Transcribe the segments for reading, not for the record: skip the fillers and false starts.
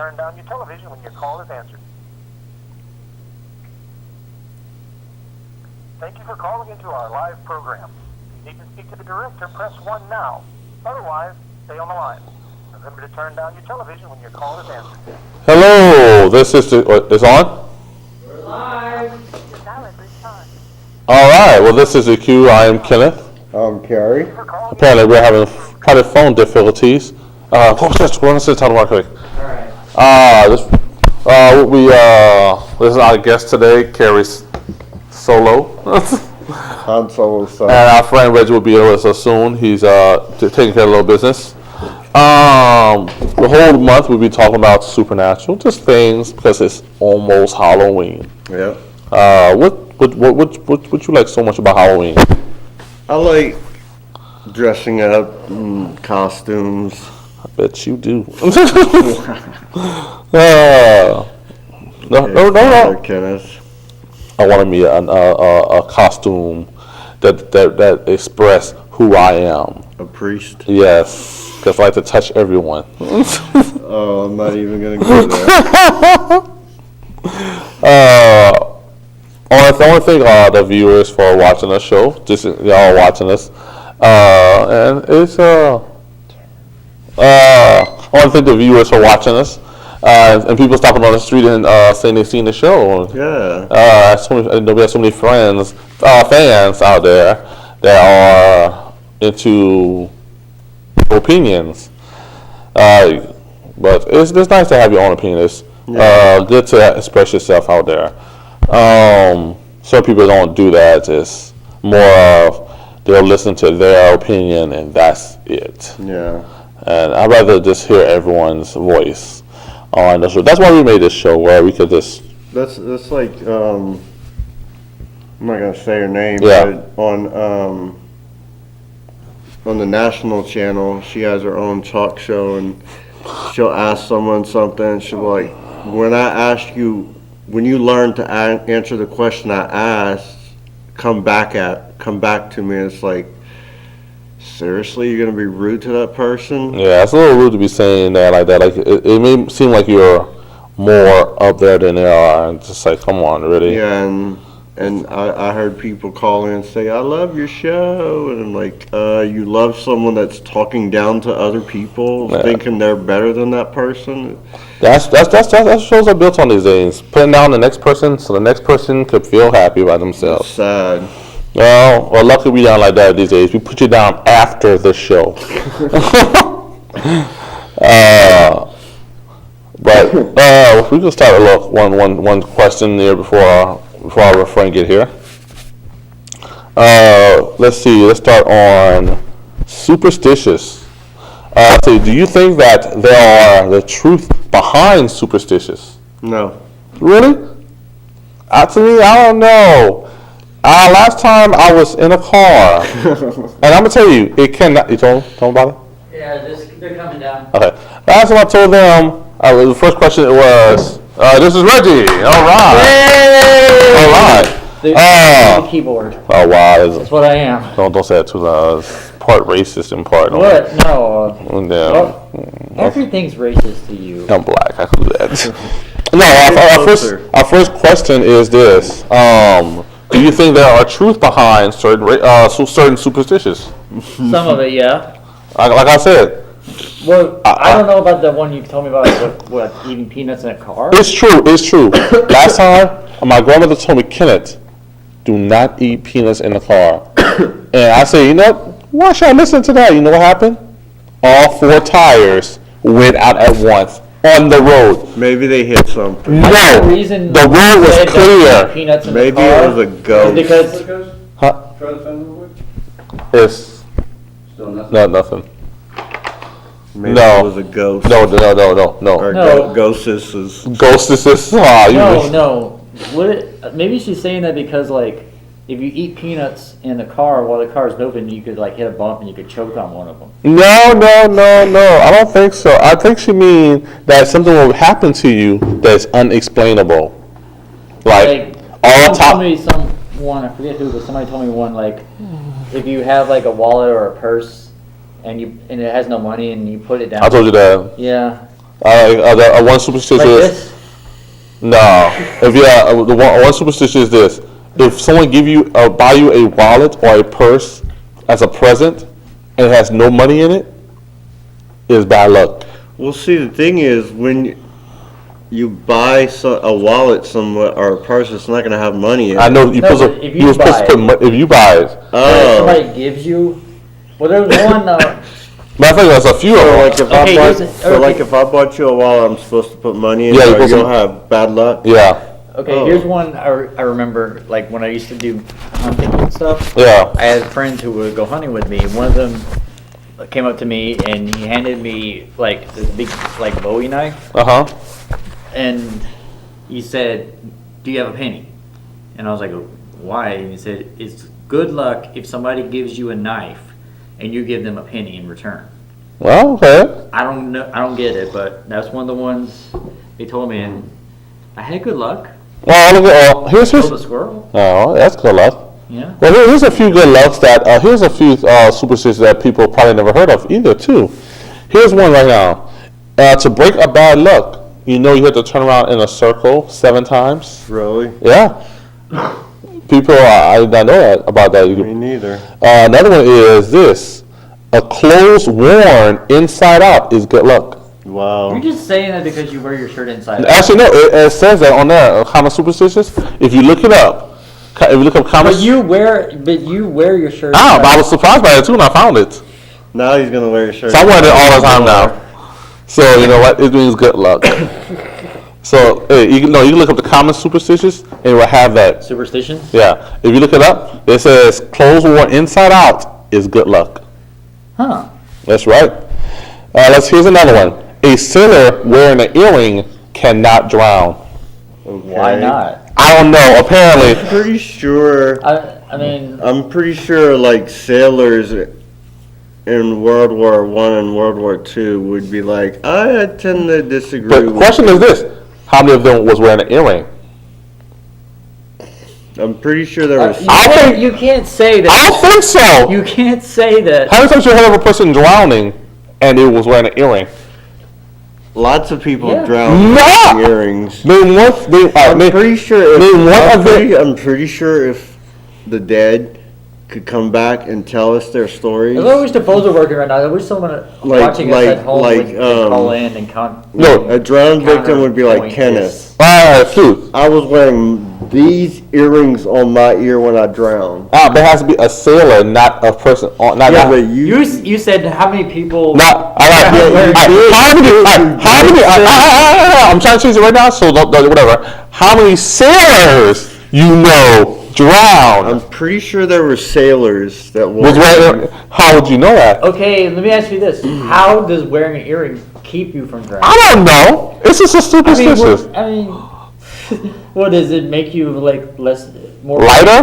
turn down your television when your call is answered. Thank you for calling into our live program. If you need to speak to the director, press 1 now. Otherwise, stay on the line. Remember to turn down your television when your call is answered. Hello, this is it's on? We're live. All right, well, this is the Q. I am Kenneth. I'm Carrie. Apparently, we're having private phone difficulties. Let's talk about quick. All right. This is our guest today, Carrie's solo. I'm solo, so. And our friend Reggie will be with us soon. He's taking care of a little business. The whole month we'll be talking about supernatural, just things because it's almost Halloween. Yeah. What you like so much about Halloween? I like dressing up in costumes. I bet you do. No. Kenneth. I wanted me a costume that express who I am. A priest. Yes, because I like to touch everyone. Oh, I'm not even gonna go there. I want to thank the viewers for watching the show. Just y'all watching us, and it's I want to thank the viewers for watching us, and people stopping on the street and saying they've seen the show. Yeah. We have so many fans out there that are into opinions. But it's nice to have your own opinion. It's good to express yourself out there. Some people don't do that. It's more of they'll listen to their opinion and that's it. Yeah. And I'd rather just hear everyone's voice on the show. That's why we made this show, where we could just... That's like, I'm not going to say her name, Yeah. but on the national channel, she has her own talk show, and she'll ask someone something, she'll be like, when you learn to answer the question I asked, come back to me. It's like, seriously, you're gonna be rude to that person? Yeah, it's a little rude to be saying that like that. Like it may seem like you're more up there than they are, and just like, come on, really? Yeah, and I heard people call in and say, I love your show, and I'm like, you love someone that's talking down to other people, thinking they're better than that person? That's shows are built on these days. Putting down the next person so the next person could feel happy about themselves. It's sad. Well, luckily we don't like that these days. We put you down after the show. But we can start a little one question there before our friend get here. Let's see. Let's start on superstitious. So do you think that there are the truth behind superstitious? No. Really? To me, I don't know. Last time I was in a car, and I'm gonna tell you, it cannot. You told them about it? Yeah, they're coming down. Okay. Last time I told them, the first question was, "This is Reggie." All right. Yay! All right. The keyboard. Oh wow. That's what I am. Don't say that too loud. It's part racist and part. What? No. Yeah. Everything's racist to you. I'm black. I can do that. No. Our first question is this. Do you think there are truth behind certain superstitions? Some of it, yeah. Like I said. Well, I don't know about the one you told me about, what eating peanuts in a car? It's true. Last time, my grandmother told me, Kenneth, do not eat peanuts in the car. And I said, you know what? Why should I listen to that? You know what happened? All 4 tires went out at once on the road. Maybe they hit something. No, the road was clear. Peanuts in Maybe the car it was a ghost. Because Try the phone real quick. It's Still nothing. no nothing. Maybe No. it was a ghost. No. Or No. ghostesses. Ghostesses. No. Maybe she's saying that because, like, if you eat peanuts in the car while the car is moving, you could, like, hit a bump and you could choke on one of them. No. I don't think so. I think she means that something will happen to you that's unexplainable. Like all the time. Someone, I forget who, but somebody told me one, like, if you have, like, a wallet or a purse and it has no money and you put it down. I told you that. Yeah. One superstition Like is this? no. If one superstition is this: if someone buy you a wallet or a purse as a present and it has no money in it, it's bad luck. Well, see, the thing is, when you buy a wallet somewhere or a purse, it's not going to have money in it. I know No, but if you buy it. If you buy it. If Oh. somebody gives you, well, there was one. Matter of fact, there's a few of So, them. like, Okay, if I bought you a wallet, I'm supposed to put money in Yeah, it, you're or supposed you'll to- have bad luck? Yeah, Okay, Oh. here's one I remember, like when I used to do hunting and stuff. yeah. I had friends who would go hunting with me. One of them came up to me and he handed me like this big like Bowie knife, and he said, "Do you have a penny?" And I was like, "Why?" And he said, "It's good luck if somebody gives you a knife and you give them a penny in return." Well, okay. I don't know, I don't get it, but that's one of the ones they told me, and I had good luck. Well, here's Killed a squirrel. oh, that's good luck. Yeah. Well, here's a few good lucks that, here's a few superstitions that people probably never heard of either, too. Here's one right now. To break a bad luck, you have to turn around in a circle 7 times. Really? Yeah. People, I did not know about that. Me neither. Another one is this. A clothes worn inside out is good luck. Wow. You're just saying that because you wear your shirt inside out. Actually, no, it says that on there, common superstitions. If you look it up, if you look up common... But you wear your shirt. Ah, but I was surprised by it too when I found it. Now he's going to wear your shirt. So I wear it all the time now. So you know what? It means good luck. So hey, you can look up the common superstitions and it will have that. Superstitions? Yeah. If you look it up, it says clothes worn inside out is good luck. Huh. That's right. Here's another one. A sailor wearing an earring cannot drown. Okay. Why not? I don't know. Apparently, Pretty sure. I mean, I'm pretty sure, like, sailors in World War I and World War II would be like, I tend to disagree but the with question is this: how many of them was wearing an earring? I'm pretty sure there was. you can't say I that. don't think so. You can't say that. How many times you heard of a person drowning and it was wearing an earring? Lots of people Yeah. drown No! with earrings. Name one. I'm pretty sure. name one I'm pretty sure if the dead could come back and tell us their stories. There's always proposal working right now. I wish someone watching us at home would call in and No, A drowned victim would be like counterpoint Kenneth. this. Shoot. I was wearing these earrings on my ear when I drowned. But it has to be a sailor, not a person. Not Yeah, but You said how many people? Not, how many? I'm trying to change it right now, so whatever. How many sailors drowned? I'm pretty sure there were sailors that Was wore. wearing, how would you know that? Okay, let me ask you this: how does wearing an earring keep you from drowning? I don't know. It's just a superstitious. What does it make you like more Lighter?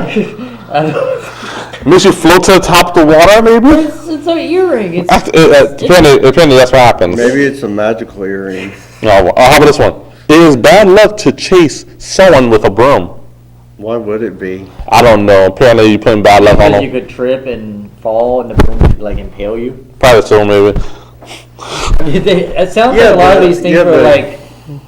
Makes you float to the top of the water, maybe? It's an earring. Apparently, that's what happens. Maybe it's a magical earring. How about this one? It is bad luck to chase someone with a broom. Why would it be? I don't know. Apparently, you're putting bad luck on Because you them. could trip and fall and the broom would like impale you. Probably so, maybe. It sounds Yeah, like a lot of but- these things yeah, were but- like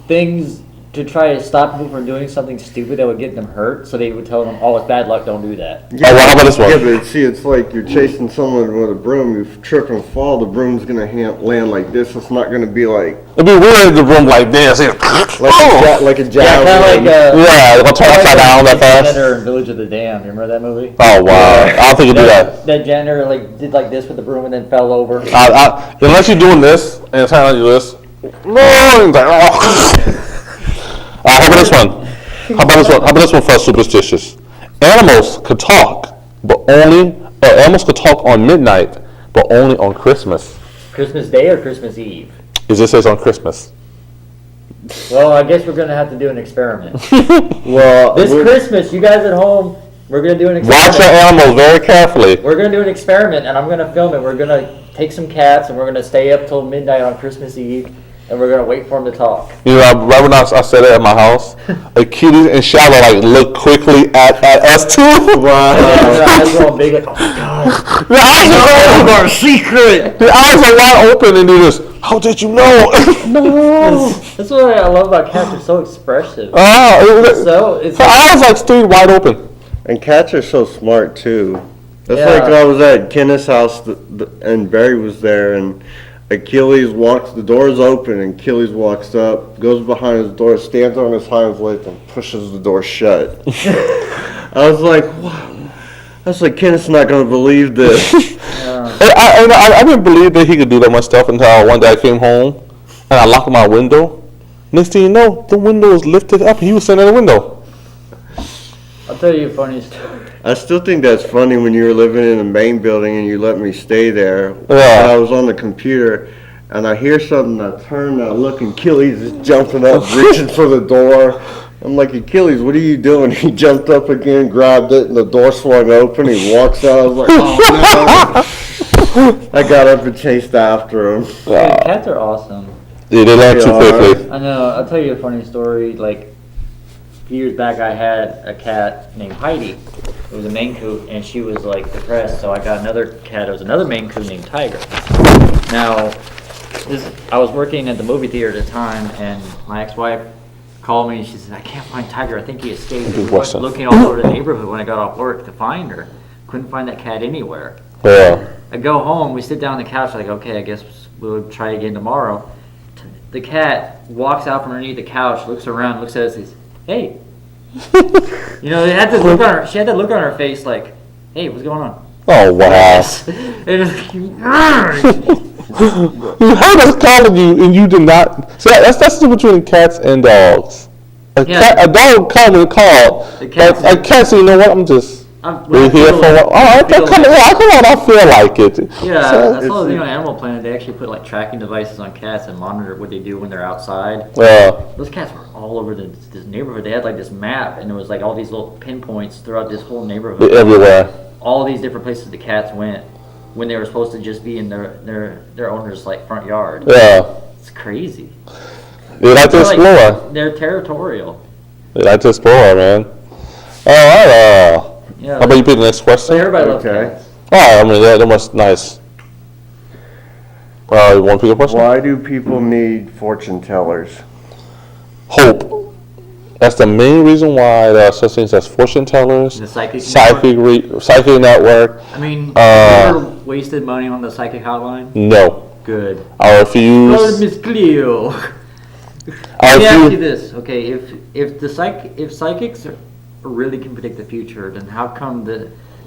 things to try to stop people from doing something stupid that would get them hurt. So they would tell them, "Oh, it's bad luck. Don't do that." Well, how about this one? Yeah, but see, it's like you're chasing someone with a broom. You trip and fall, the broom's gonna land like this. It's not gonna be like It'd be weird in the room like this. like a Yeah, javelin. kind of like Yeah, they'll turn upside down that fast. Janitor in Village of the Damned. You remember that movie? Oh, wow. I don't think you do that. That janitor like did like this with the broom and then fell over. Unless you're doing this, and it's kind of like this. How about this one? How about this one for superstitious? Animals could talk, animals could talk on midnight, but only on Christmas. Christmas Day or Christmas Eve? It just says on Christmas. Well, I guess we're gonna have to do an experiment. Well, This Christmas, you guys at home, we're gonna do an experiment. Watch your animals very carefully. We're gonna do an experiment, and I'm gonna film it. We're gonna take some cats, and we're gonna stay up till midnight on Christmas Eve, and we're gonna wait for him to talk. You know, right when I said it at my house, Achilles and Shallow like look quickly at us too. Wow. Their eyes are all big, like, oh my god. The eyes are Our secret. The eyes are wide open, and they just, how did you know? No. That's what I love about cats. They're so expressive. Her eyes like stayed wide open. And cats are so smart too. That's Yeah. like when I was at Kenneth's house and Barry was there, and Achilles walks, the door's open, and Achilles walks up, goes behind his door, stands on his hind legs, and pushes the door shut. I was like, wow. I was like, Kenneth's not going to believe this. I didn't believe that he could do that much stuff until one day I came home and I locked my window. Next thing you know, the window was lifted up and he was sitting in the window. I'll tell you a funny story. I still think that's funny when you were living in the main building and you let me stay there. Yeah. And I was on the computer and I hear something, I turn, I look, and Achilles is jumping up, reaching for the door. I'm like, Achilles, what are you doing? He jumped up again, grabbed it, and the door swung open. He walks out. I was like, oh no. I got up and chased after him. Hey, cats are awesome. Yeah, they learn too quickly. I know. I'll tell you a funny story. Like, a few years back, I had a cat named Heidi. It was a Maine Coon, and she was, like, depressed, so I got another cat. It was another Maine Coon named Tiger. Now, I was working at the movie theater at the time, and my ex-wife called me and she said, I can't find Tiger. I think he escaped. I was looking all over the neighborhood when I got off work to find her. Couldn't find that cat anywhere. Yeah. I go home, we sit down on the couch, like, okay, I guess we'll try again tomorrow. The cat walks out from underneath the couch, looks around, looks at us, and says, hey. You know, she had that look on her face like, hey, what's going on? Oh, wow. You heard us calling you and you did not. So that's the difference between cats and dogs. A dog called and called. A cat said, you know what, I'm just here for a while. Oh, okay, come on, I feel like it. Yeah, so, I saw on Animal Planet, they actually put like tracking devices on cats and monitor what they do when they're outside. Those cats were all over this neighborhood. They had like this map and there was like all these little pinpoints throughout this whole neighborhood. Everywhere. All these different places the cats went when they were supposed to just be in their owner's like front yard. Yeah. It's crazy. They like to explore. Like, they're territorial. They like to explore, man. Alright, yeah. How about you pick the next question? Everybody loves cats. Oh, I mean, that was nice. You want to pick a question? Why do people need fortune tellers? Hope. That's the main reason why there are such things as fortune tellers, The psychic network. I mean, you ever wasted money on the psychic hotline? No. Good. I refuse. Oh, Miss Cleo. Let me ask you this, okay? If psychics really can predict the future, then how come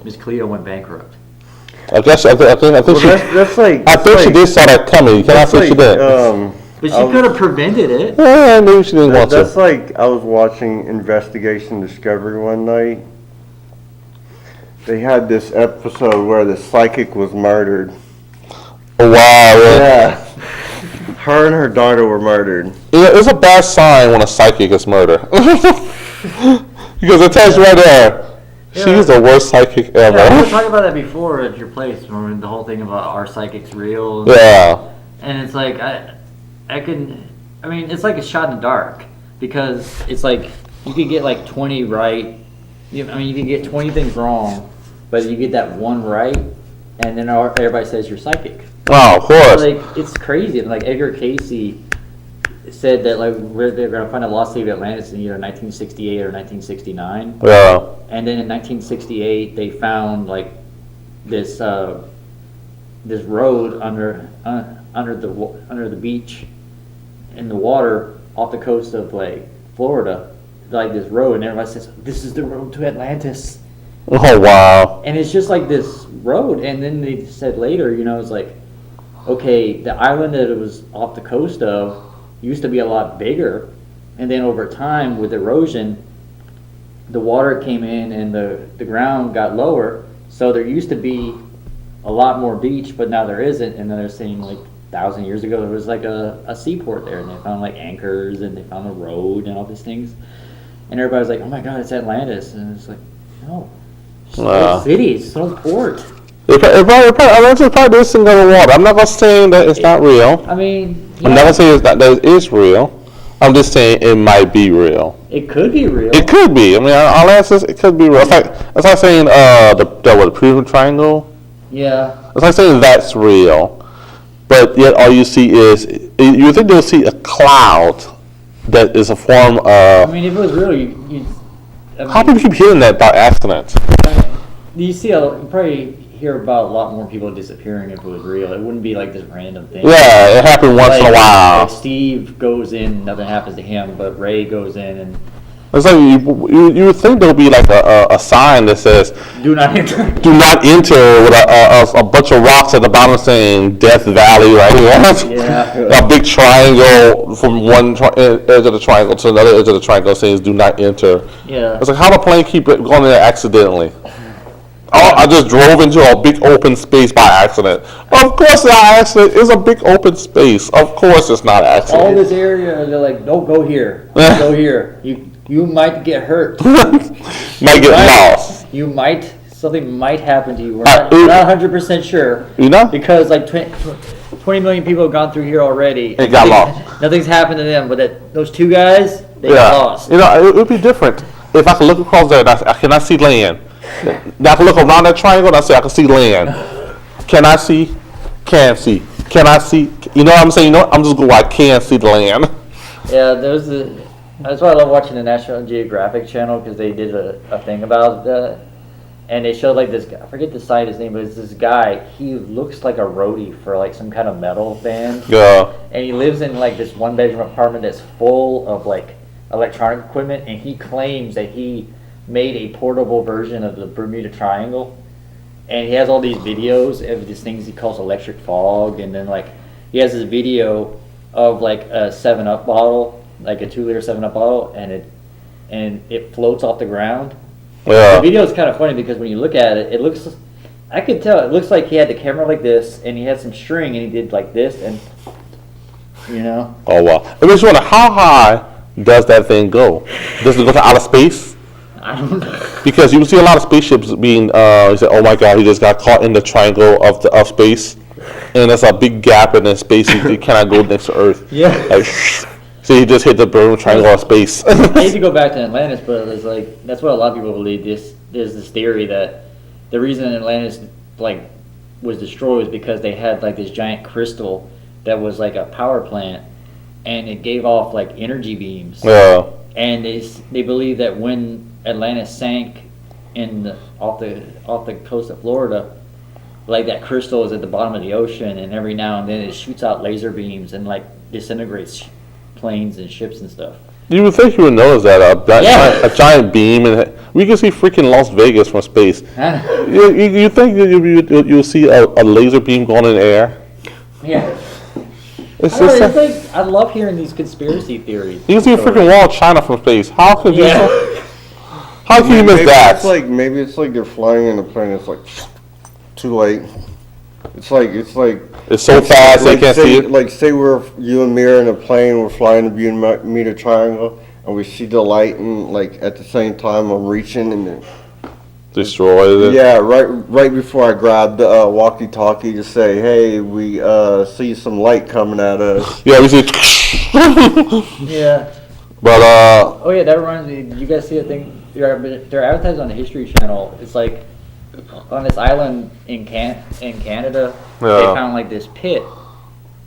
Miss Cleo went bankrupt? I think she did saw that coming. You cannot say she didn't. But she could have prevented it. Yeah, maybe she didn't want to. That's like I was watching Investigation Discovery one night. They had this episode where the psychic was murdered. Oh, wow. Yeah. Her and her daughter were murdered. Yeah, it's a bad sign when a psychic is murdered. Because it tells you right there, she's the worst psychic ever. Yeah, we were talking about that before at your place, when the whole thing about are psychics real? Yeah. And it's like, it's like a shot in the dark. Because it's like, you could get like 20 right. You could get 20 things wrong, but you get that one right, and then everybody says you're psychic. Oh, of course. Like, it's crazy. And like Edgar Casey said that like they're going to find a lost city of Atlantis in either 1968 or 1969. Yeah. And then in 1968 they found like this road under the beach in the water off the coast of like Florida, like this road, and everybody says this is the road to Atlantis. Oh, wow. And it's just like this road, and then they said later, it's like, okay, the island that it was off the coast of used to be a lot bigger, and then over time with erosion, the water came in and the ground got lower, so there used to be a lot more beach, but now there isn't. And then they're saying like 1,000 years ago there was like a seaport there, and they found like anchors and they found a road and all these things, and everybody's like, oh my god, it's Atlantis. And it's like, no, it's a city, it's a port. Atlantis probably is in the water. I'm not gonna say that it's not real. I mean, I'm never saying that it is real. I'm just saying it might be real. It could be real. It could be. I mean, all that says it could be real. It's like saying the Bermuda Triangle. Yeah. It's like saying that's real, but yet all you see is you think you'll see a cloud that is a form of. I mean, if it was real, you How people keep hearing that by accident? you probably hear about a lot more people disappearing if it was real. It wouldn't be like this random thing. Yeah, it happened once in a while. Like Steve goes in, nothing happens to him, but Ray goes in and. It's like you would think there would be like a sign that says Do not enter. "Do not enter" with a bunch of rocks at the bottom saying "Death Valley" right here. Yeah. A big triangle from one edge of the triangle to another edge of the triangle says "Do not enter." Yeah. It's like how the plane keep going in there accidentally. Oh, I just drove into a big open space by accident. Of course it's not accident. It's a big open space. Of course it's not accident. All this area, they're like, don't go here. Don't go here. You might get hurt. Might get lost. Something might happen to you. We're Uh, not 100% sure. You know? Because like 20 million people have gone through here already. It got lost. Nothing's happened to them, but those two guys, they got lost. You know, it would be different if I could look across there and I cannot see land. Now I can look around that triangle and I say I can see land. Can I see? Can't see. Can I see? You know what I'm saying? You know what? I'm just going I can't see the land. Yeah, that's why I love watching the National Geographic channel, because they did a thing about that. And they showed like this guy, I forget the site his name, but it's this guy, he looks like a roadie for like some kind of metal band. Yeah. And he lives in like this one bedroom apartment that's full of like electronic equipment, and he claims that he made a portable version of the Bermuda Triangle. And he has all these videos of these things he calls electric fog, and then like he has this video of like a 7-Up bottle, like a 2-liter 7-Up bottle, and it floats off the ground. Yeah. The video is kind of funny because when you look at it, I could tell it looks like he had the camera like this, and he had some string, and he did like this, and you know. Oh wow! It makes you wonder how high does that thing go? Does it go to outer space? I don't know. Because you see a lot of spaceships being. He said, "Oh my God, he just got caught in the triangle of space, and there's a big gap in the space. He cannot go next to Earth." Yeah. Like, so he just hit the Bermuda Triangle of space. I hate to go back to Atlantis, but it's like that's what a lot of people believe. There's this theory that the reason Atlantis like was destroyed was because they had like this giant crystal that was like a power plant, and it gave off like energy beams. Yeah. And they believe that when Atlantis sank off the coast of Florida, like that crystal is at the bottom of the ocean, and every now and then it shoots out laser beams and like disintegrates planes and ships and stuff. You would think you would notice that a giant beam, and we can see freaking Las Vegas from space. You think you'll see a laser beam going in the air? Yeah. It's I love hearing these conspiracy theories. You can see a freaking wall of China from space. How could you? How can you miss maybe that? Maybe it's like they're flying in a plane. It's like too late. It's so fast they can't see it. Like say you and me are in a plane. We're flying the Bermuda Triangle, and we see the light, and like at the same time I'm reaching and then Destroy it. Yeah, right before I grabbed the walkie-talkie to say, hey, we see some light coming at us. Yeah, we see. Yeah. But Oh yeah, that reminds me. Did you guys see a thing? They're advertised on the History Channel. It's like on this island in Canada. They found like this pit,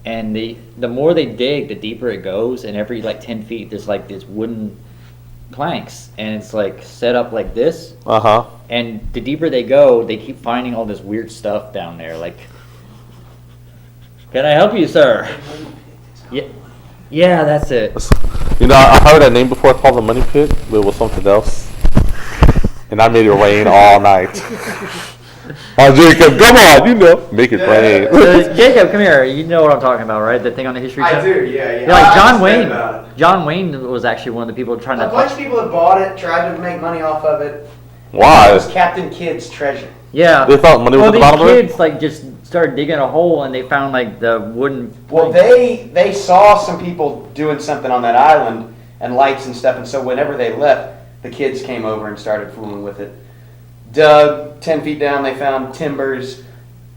and the more they dig, the deeper it goes. And every like 10 feet, there's like this wooden planks, and it's like set up like this. And the deeper they go, they keep finding all this weird stuff down there. Like, can I help you, sir? Yeah, that's it. You know, I heard that name before called the Money Pit, but it was something else. And I made it rain all night. Oh, Jacob, come on, you know, make it rain. Jacob, come here. You know what I'm talking about, right? The thing on the History Channel? I do, yeah. Yeah, like John Wayne. John Wayne was actually one of the people trying to. A bunch of people had bought it, tried to make money off of it. Why? It was Captain Kidd's treasure. Yeah. They thought money was at the bottom of it? These kids like just started digging a hole, and they found like the wooden. Well, they saw some people doing something on that island and lights and stuff, and so whenever they left, the kids came over and started fooling with it. Dug 10 feet down, they found timbers.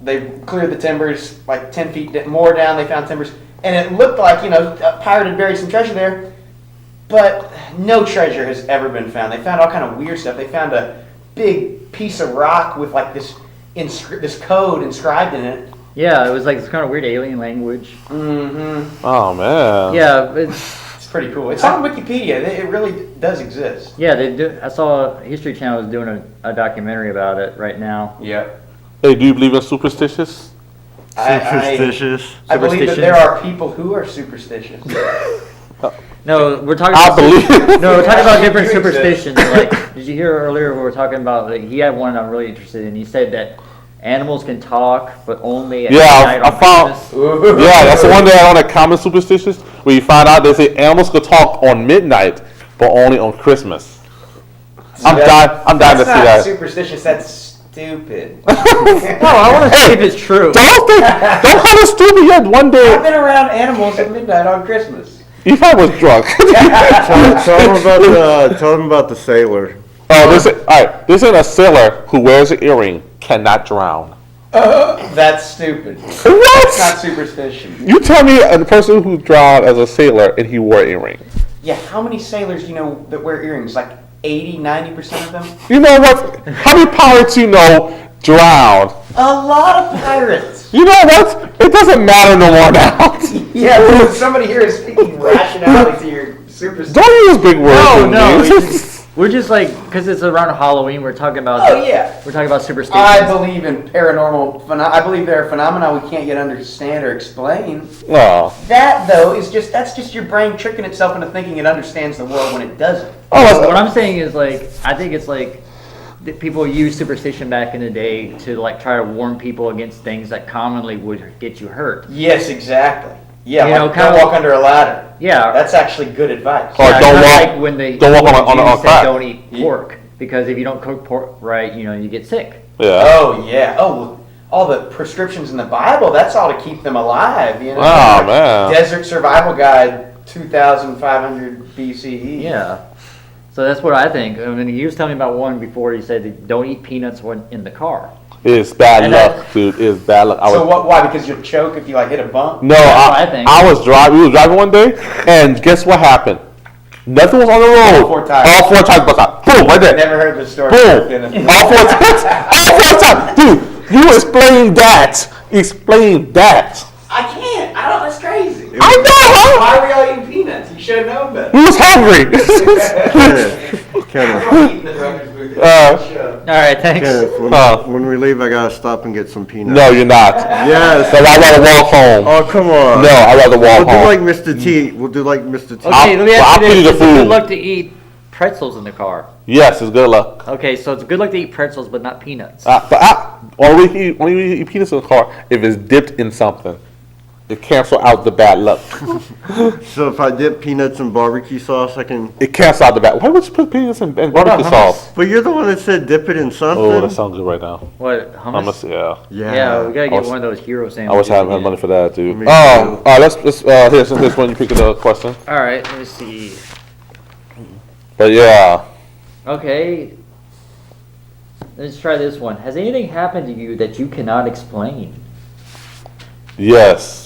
They cleared the timbers like 10 feet more down. They found timbers, and it looked like, a pirate had buried some treasure there, but no treasure has ever been found. They found all kind of weird stuff. They found a big piece of rock with like this code inscribed in it. Yeah, it was like this kind of weird alien language. Mm-hmm. Oh man. Yeah, it's pretty cool. It's on Wikipedia. It really does exist. Yeah, they do. I saw History Channel is doing a documentary about it right now. Yep. Hey, do you believe in superstitious? Superstitious. I believe that there are people who are superstitious. No, we're talking. We're talking about different superstitions. Like, did you hear earlier we were talking about? Like, he had one I'm really interested in. He said that animals can talk, but only at night on Christmas. Yeah, that's the one that on a common superstitions where you find out they say animals could talk on midnight, but only on Christmas. I'm dying to see that. That's not superstitious. That's stupid. No, I want to see if it's true. Don't call it stupid yet. One day, I've been around animals at midnight on Christmas. he probably was drunk. Tell him about the sailor. Oh, this ain't a sailor who wears an earring cannot drown. That's stupid. What? That's not superstition. You tell me a person who drowned as a sailor and he wore an earring. Yeah, how many sailors do you know that wear earrings? Like 80, 90% of them? You know what? How many pirates you know drowned? A lot of pirates. You know what? It doesn't matter no more now. Yeah, well, somebody here is speaking rationality to your superstition. Don't use big words. No. We're just like, because it's around Halloween, we're talking about. Oh yeah. We're talking about superstitions. I believe in paranormal. I believe there are phenomena we can't yet understand or explain. Oh. That though that's just your brain tricking itself into thinking it understands the world when it doesn't. Oh, what I'm saying is like, I think it's like that people used superstition back in the day to like try to warn people against things that commonly would get you hurt. Yes, exactly. Yeah, don't walk under a ladder. Yeah, that's actually good advice. Or don't walk. Like when don't walk on a crack. Don't eat pork because if you don't cook pork right, you get sick. Yeah. Oh yeah. Oh, all the prescriptions in the Bible. That's all to keep them alive. Oh man. Desert Survival Guide, 2,500 BCE. Yeah. So that's what I think. I mean, he was telling me about one before. He said, "Don't eat peanuts when in the car." It's bad luck, dude. It's bad luck. Why? Because you'll choke if you hit a bump? No, I think. We were driving one day, and guess what happened? Nothing was on the road. All four tires bust out. Boom, right there. Never heard the story. Boom. All four tires. All four tires. Dude, you explain that. Explain that. I can't. That's crazy. I know, huh? Why were y'all eating peanuts? You should have known better. We was hungry. All right, thanks. Kenneth, when we leave, I gotta stop and get some peanuts. No, you're not. Yes. So I'd rather walk home. Oh, come on. No, I'd rather walk We'll home. do like Mr. T. We'll do like Mr. T. Okay, let me I'll ask you feed you this. the Is it good food. luck to eat pretzels in the car? Yes, it's good luck. Okay, so it's good luck to eat pretzels, but not peanuts. Only eat peanuts in the car if it's dipped in something. It cancel out the bad luck. So if I dip peanuts in barbecue sauce, I can. It cancels out the bad. Why would you put peanuts in barbecue sauce? But you're the one that said dip it in something. Oh, that sounds good right now. What, hummus? Yeah, we gotta get one of those hero sandwiches. I wish I had money for that, dude. Me All right, let's here's one. You pick another question. All right, let me see. But yeah. Okay, let's try this one. Has anything happened to you that you cannot explain? Yes.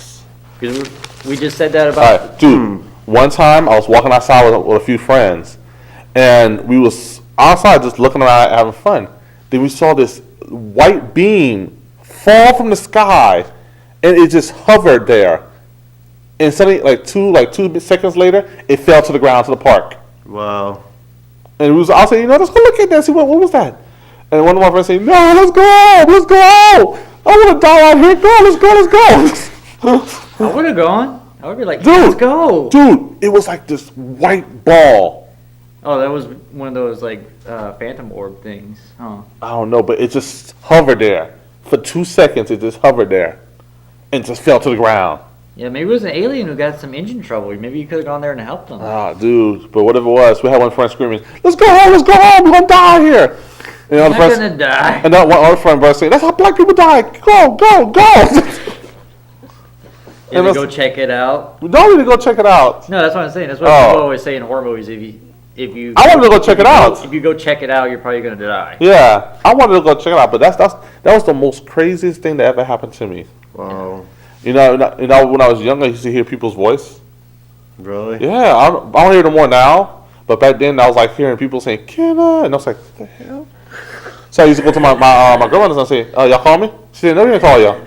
Because we just said that All about. right, dude. One time I was walking outside with a few friends, and we was outside just looking around having fun. Then we saw this white beam fall from the sky, and it just hovered there. And suddenly, like two seconds later, it fell to the ground to the park. Wow. And we was all saying, let's go look at this. What was that? And one of my friends said, no, let's go. I want to die out here. Let's go. I would have gone. I would be like, Dude, let's go. Dude, it was like this white ball. Oh, that was one of those like phantom orb things. Huh. I don't know, but it just hovered there. For 2 seconds, it just hovered there. And just fell to the ground. Yeah, maybe it was an alien who got some engine trouble. Maybe you could have gone there and helped them. Ah, dude. But whatever it was, we had one friend screaming, let's go home. We're going to die here. And You're not going to die. And then one other friend was saying, that's how black people die. Go. You have to go check it out. We don't need to go check it out. No, that's what I'm saying. That's what people always say in horror movies. If you I wanted to go check it out. If you go check it out, you're probably going to die. Yeah, I wanted to go check it out, but that was the most craziest thing that ever happened to me. Wow. You know, when I was younger, I used to hear people's voice. Really? Yeah, I don't hear them more now. But back then, I was like hearing people saying "Kenna," and I was like, "What the hell?" So I used to go to my grandmother's and say, "Y'all call me?" She said, "No, we didn't call y'all."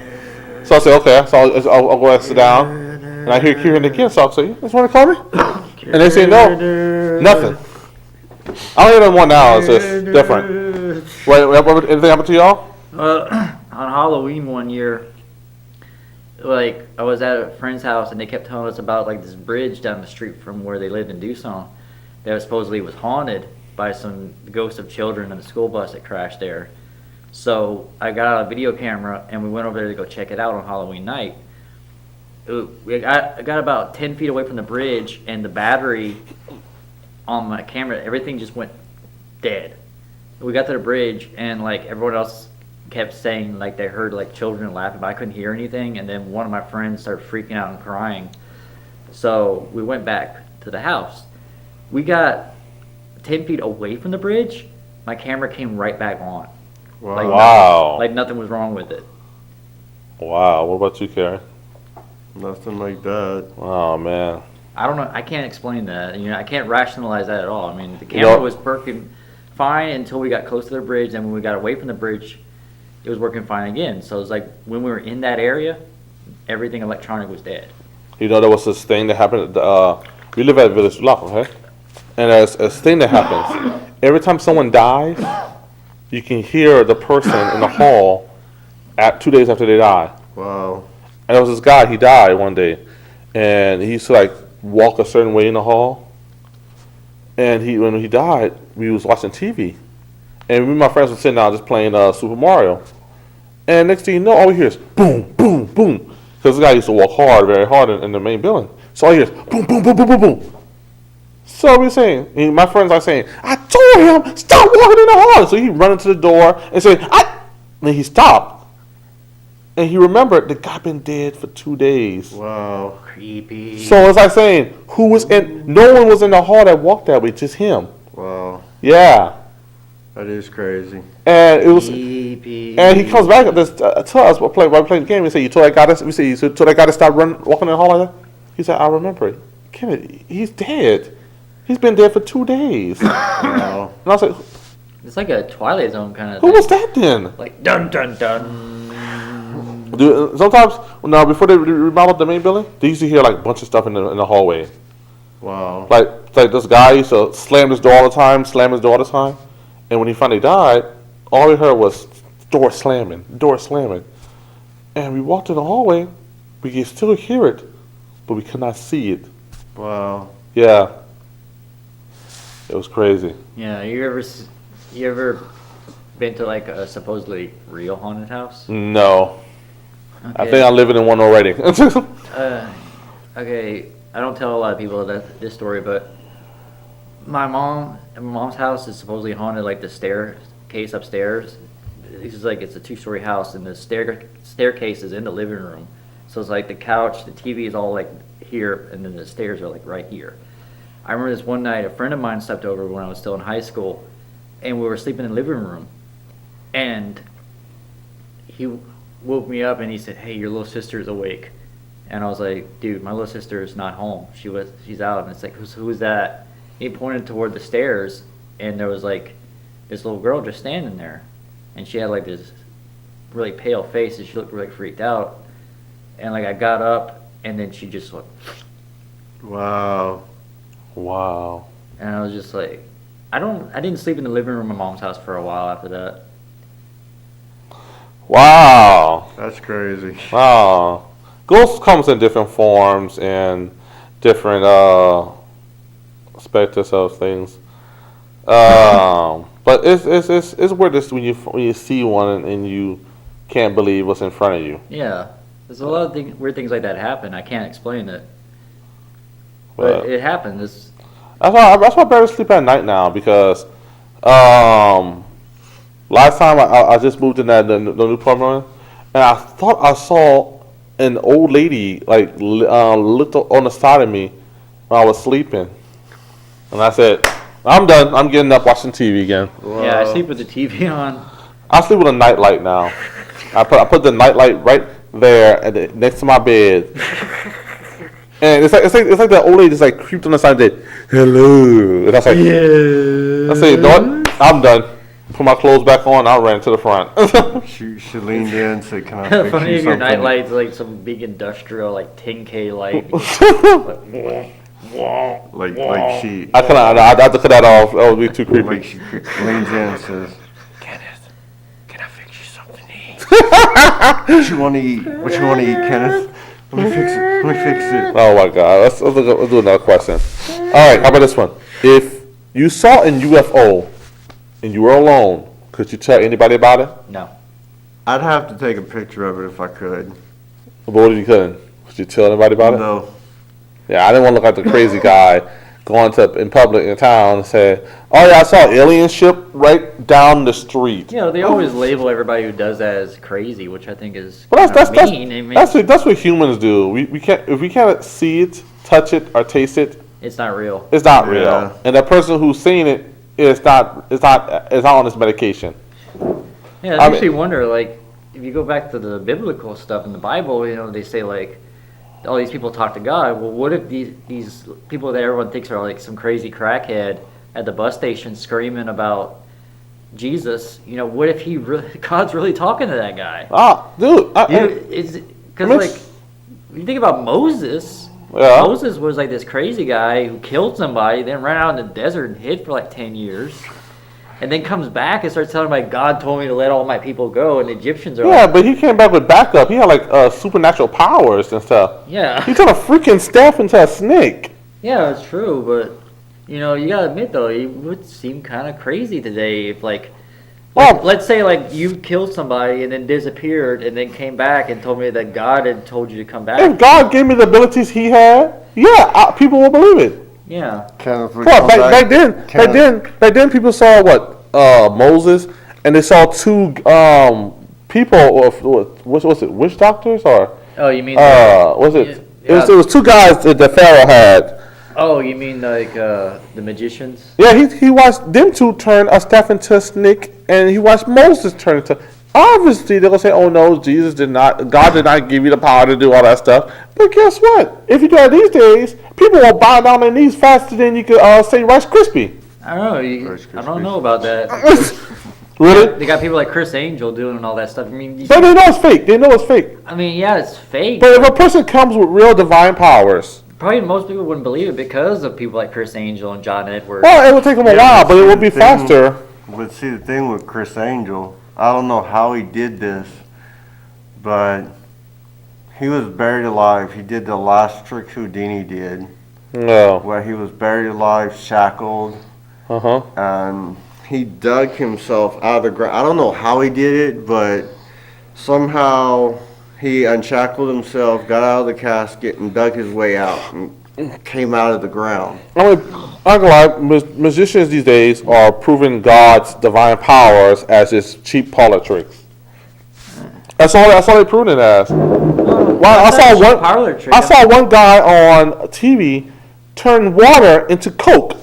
So I said, "Okay." So I'll go and sit down, and I hear hearing again. So I say, "You just want to call me?" And they say, "No, nothing." I don't hear them more now. It's just different. Wait, anything happened to y'all? On Halloween one year, like I was at a friend's house and they kept telling us about like this bridge down the street from where they lived in Tucson that supposedly was haunted by some ghosts of children and the school bus that crashed there. So I got out a video camera and we went over there to go check it out on Halloween night. I got about 10 feet away from the bridge and the battery on my camera, everything just went dead. We got to the bridge and like everyone else kept saying like they heard like children laughing, but I couldn't hear anything. And then one of my friends started freaking out and crying. So we went back to the house. We got 10 feet away from the bridge. My camera came right back on. Wow. Like Wow. like nothing was wrong with it. Wow. What about you, Karen? Nothing like that. Oh man. I don't know. I can't explain that. You know, I can't rationalize that at all. I mean, the camera was working fine until we got close to the bridge, and when we got away from the bridge, it was working fine again. So it's like when we were in that area, everything electronic was dead. You know, there was this thing that happened. We live at Village Block, okay? And there's a thing that happens. Every time someone dies, you can hear the person in the hall at 2 days after they die. Wow. And there was this guy, he died one day, and he used to like walk a certain way in the hall. And when he died, we was watching TV, and me and my friends were sitting down just playing Super Mario. And next thing you know, all we hear is boom, boom, boom, because this guy used to walk very hard in the main building. So all you hear is boom, boom, boom, boom, boom, boom. So we're saying, and my friends are saying, "I told him stop walking in the hall." So he run into the door and say, And then he stopped. And he remembered the guy been dead for 2 days. Wow. Creepy. So it's like saying, who was in? No one was in the hall that walked that way, just him. Wow. Yeah, That is crazy. and it was, Creepy. and he comes back to us while playing the game. We say, "You told that guy to," we say, "You told that guy to stop walking in the hall like that." He said, "I remember it. Kennedy, he's dead. He's been dead for 2 days." And Wow. I was like, It's like a Twilight Zone kind of "Who thing. was that then?" Like dun dun dun. Sometimes, now before they remodeled the main building, they used to hear like a bunch of stuff in the hallway. Wow. Like this guy used to slam his door all the time, and when he finally died, all we heard was door slamming. And we walked in the hallway, we could still hear it, but we could not see it. Wow. Yeah, it was crazy. Yeah, you ever been to like a supposedly real haunted house? No, I Okay. think I'm living in one already. Okay, I don't tell a lot of people this story, but my mom's house is supposedly haunted. Like the staircase upstairs, it's a 2-story house, and the staircase is in the living room. So it's like the couch, the TV is all like here, and then the stairs are like right here. I remember this one night, a friend of mine slept over when I was still in high school, and we were sleeping in the living room, and he woke me up and he said, "Hey, your little sister's awake." And I was like, "Dude, my little sister is not home. She's out." And it's like, who's that? He pointed toward the stairs, and there was like this little girl just standing there, and she had like this really pale face, and she looked really freaked out. And like I got up, and then she just went, Wow. Wow. and I was just like, I didn't sleep in the living room of my mom's house for a while after that. Wow. That's crazy. Wow. Ghosts comes in different forms and different specters of things. But it's weird this when you see one and you can't believe what's in front of you. Yeah, there's a lot of weird things like that happen. I can't explain it, but it happens. That's why I better sleep at night now because last time I just moved in the new apartment and I thought I saw an old lady like looked on the side of me when I was sleeping, and I said, "I'm done. I'm getting up watching TV again." Yeah, I sleep with the TV on. I sleep with a nightlight now. I put the nightlight right there next to my bed. And it's like that old lady just like creeped on the side and said, hello. And I was like, yeah. I said, you know what? I'm done. Put my clothes back on. I ran to the front. She leaned in and said, "Can I fix Funny you if your something?" night light's like some big industrial like 10K light. Like she I have to cut that off. That would be too creepy. like she leans in and says, "Kenneth, can I fix you something to eat? What you want to eat? What you want to eat, Kenneth? Let me fix it. Let me fix it." Oh my God. Let's do another question. All right. How about this one? If you saw a UFO and you were alone, could you tell anybody about it? No. I'd have to take a picture of it if I could. But what if you couldn't? Could you tell anybody about it? No. Yeah, I didn't want to look like the crazy guy going to in public in town and say, "Oh yeah, I saw an alien ship right down the street." You know, they always label everybody who does that as crazy, which I think is Well, that's mean. I mean, that's what humans do. We can't if we can't see it, touch it, or taste it. it's not real. It's not Yeah. real. And the person who's seen it is not on this medication. Yeah, it I makes mean- me wonder, like, if you go back to the biblical stuff in the Bible, you know, they say, like, all these people talk to God. Well, what if these people that everyone thinks are, like, some crazy crackhead at the bus station screaming about Jesus, you know, what if God's really talking to that guy? Ah, dude. Because, like, when you think about Moses, Yeah. Moses was, like, this crazy guy who killed somebody, then ran out in the desert and hid for, like, 10 years. And then comes back and starts telling me God told me to let all my people go, and the Egyptians are Yeah, like, but he came back with backup. He had like supernatural powers and stuff. yeah, He turned a freaking staff into a snake. yeah, it's true. But you know, you gotta admit though, it would seem kind of crazy today if Well- let's say like you killed somebody and then disappeared and then came back and told me that God had told you to come If back. God gave me the abilities He had, yeah, people will believe it. Yeah, Kenneth would Well, come back then people saw what Moses, and they saw two people. What's it? Witch doctors or oh, you mean was it? Yeah. It was two guys that the Pharaoh had. oh, you mean like the magicians? Yeah, he watched them two turn a staff into a snake, and he watched Moses turn into. Obviously, they're gonna say, "Oh no, God did not give you the power to do all that stuff." But guess what? If you do it these days, people will bow down their knees faster than you could say Rice Krispie. I don't know. I don't know about that. Really? They got people like Chris Angel doing all that stuff. I mean, But they know it's fake. They know it's fake. I mean, yeah, it's fake. But if a person comes with real divine powers, Probably most people wouldn't believe it because of people like Chris Angel and John Edwards. well, it will take them a while, but it will be faster. But see, the thing with Chris Angel, I don't know how he did this, but he was buried alive. He did the last trick Houdini did, No. where he was buried alive, shackled, and he dug himself out of the ground. I don't know how he did it, but somehow he unshackled himself, got out of the casket, and dug his way out and came out of the ground. I mean, I'm gonna lie, musicians these days are proving God's divine powers as just cheap parlor tricks. That's all they're proving it as. Well, I saw one guy on TV turn water into Coke.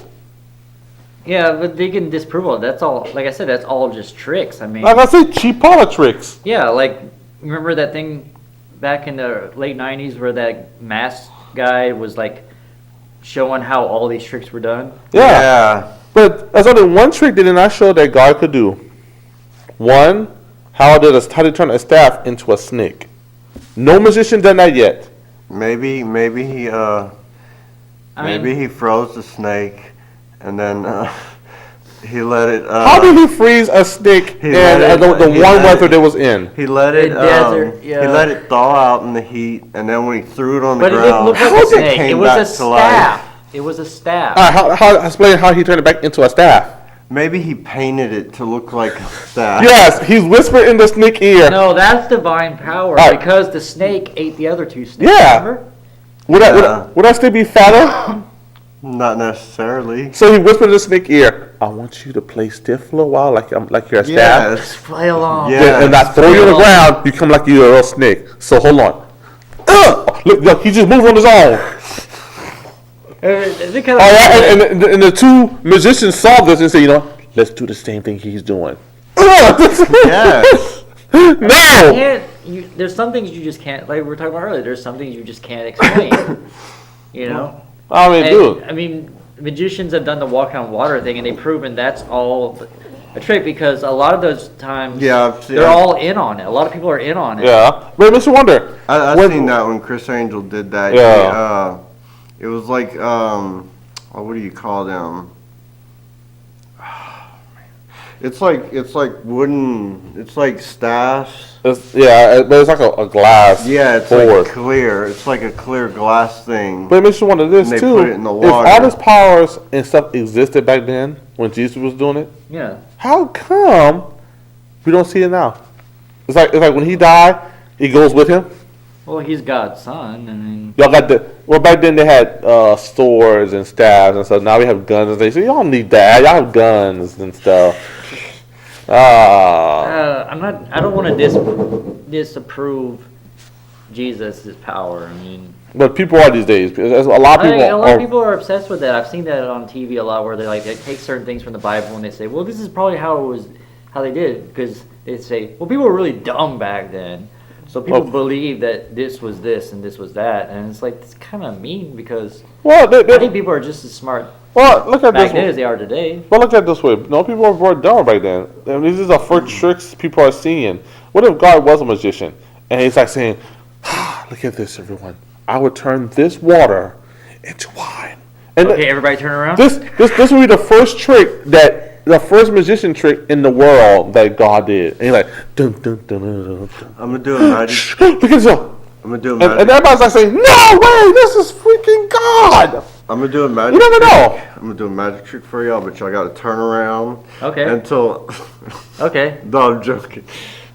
Yeah, but they can disprove all. That's all. Like I said, that's all just tricks. I mean, Like I said, cheap parlor tricks. yeah, like remember that thing back in the late '90s where that masked guy was like showing how all these tricks were done? Yeah. But there's only one trick they did not show that God could do. One, how to turn a staff into a snake. No musician done that yet. Maybe he froze the snake and then he let it. How did he freeze a snake in the warm weather that was in? He let it. Desert, yeah. He let it thaw out in the heat, and then when he threw it on the But it ground, didn't look like a it snake. came It was a back to life. staff. It was a staff. Explain how he turned it back into a staff. Maybe he painted it to look like a staff. Yes, he's whispered in the snake ear. No, that's divine power Right. because the snake ate the other two snakes. Yeah. Remember? Would that still be fatter? Not necessarily. So he whispered in the snake ear, "I want you to play stiff for a while, like you're a staff, Yes. Play along. Yeah. and I throw you on the ground. You come like you're a real snake. So hold on. Look, he just moved on his own. They kind Oh of, yeah, and the two musicians saw this and said, let's do the same thing he's doing. Yes. No! There's some things you just can't, like we were talking about earlier, there's some things you just can't explain. You know? I mean, dude. I mean, magicians have done the walk on water thing, and they've proven that's all a trick, because a lot of those times, they're all in on it. A lot of people are in on it. Yeah. But Mr. Wonder. I seen that when Chris Angel did that. Yeah. It was like, what do you call them? It's like wooden, it's like staffs. But it's like a glass. Yeah, it's board. like clear. It's like a clear glass thing. But it makes you wonder this And they too. put it in the If water. all these powers and stuff existed back then when Jesus was doing it, Yeah. how come we don't see it now? It's like when he died, he goes with him. Well, he's God's son, I mean. Y'all got back then they had swords and staves and stuff. Now we have guns and things. So y'all don't need that. Y'all have guns and stuff. I don't want to disapprove Jesus' power. I mean. But people are these days. A lot of people. A lot of people are obsessed with that. I've seen that on TV a lot, where they take certain things from the Bible and they say, "Well, this is probably how they did it," because they say, "Well, people were really dumb back then, so people believe that this was this and this was that," and it's like it's kind of mean, because I think people are just as smart look at back this then as they are today. Well, look at it this way. No, people were more dumb back then. I mean, these are first tricks people are seeing. What if God was a magician and he's like saying, "Look at this, everyone. I would turn this water into wine." And Okay, everybody turn around. This would be the first magician trick in the world that God did. And he's like, dun, dun, dun, dun, dun, dun. I'm gonna do a magic. Look at this. I'm gonna do a magic. And everybody's like saying, "No way, this is freaking God." I'm gonna do a magic. You never know. I'm gonna do a magic trick for y'all, but y'all gotta turn around. Okay. Until. Okay. No, I'm joking.